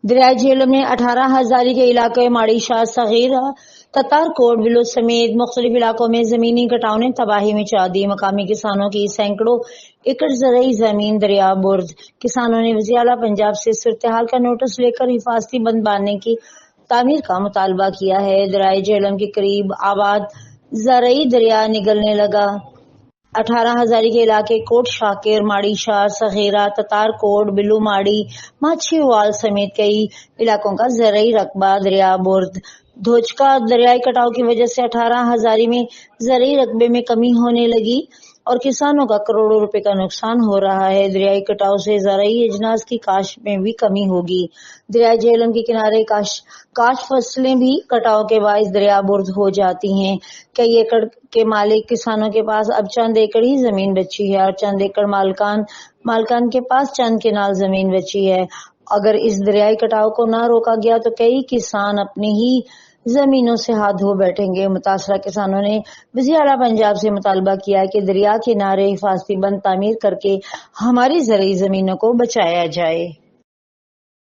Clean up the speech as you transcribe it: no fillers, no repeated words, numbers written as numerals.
دریائے جہلم نے 18,000 کے علاقے ماڑی شاہ صغیر تتار کوٹ بلوچ سمیت مختلف علاقوں میں زمینی کٹاؤ نے تباہی مچا دی۔ مقامی کسانوں کی سینکڑوں ایکڑ زرعی زمین دریا برد۔ کسانوں نے وزیر اعلیٰ پنجاب سے صورتحال کا نوٹس لے کر حفاظتی بند باندھنے کی تعمیر کا مطالبہ کیا ہے۔ دریائے جہلم کے قریب آباد زرعی دریا نگلنے لگا۔ 18,000 کے علاقے کوٹ شاکر، ماڑی شاہ صغیرہ، تتار کوٹ، بلو ماڑی، ماچھی وال سمیت کئی علاقوں کا زرعی رقبہ دریا برد۔ دھوچکا دریائی کٹاؤ کی وجہ سے 18,000 میں زرعی رقبے میں کمی ہونے لگی اور کسانوں کا کروڑوں روپے کا نقصان ہو رہا ہے۔ دریائی کٹاؤ سے زرعی اجناس کی کاشت میں بھی کمی ہوگی۔ دریائے جہلم کے کنارے کاشت فصلیں بھی کٹاؤ کے باعث دریا برد ہو جاتی ہیں۔ کئی ایکڑ کے مالک کسانوں کے پاس اب چند ایکڑ ہی زمین بچی ہے اور چند ایکڑ مالکان کے پاس چند کنال زمین بچی ہے۔ اگر اس دریائی کٹاؤ کو نہ روکا گیا تو کئی کسان اپنی ہی زمینوں سے ہاتھ دھو بیٹھیں گے۔ متاثرہ کسانوں نے وزیر اعلیٰ پنجاب سے مطالبہ کیا کہ دریا کنارے حفاظتی بند تعمیر کر کے ہماری زرعی زمینوں کو بچایا جائے۔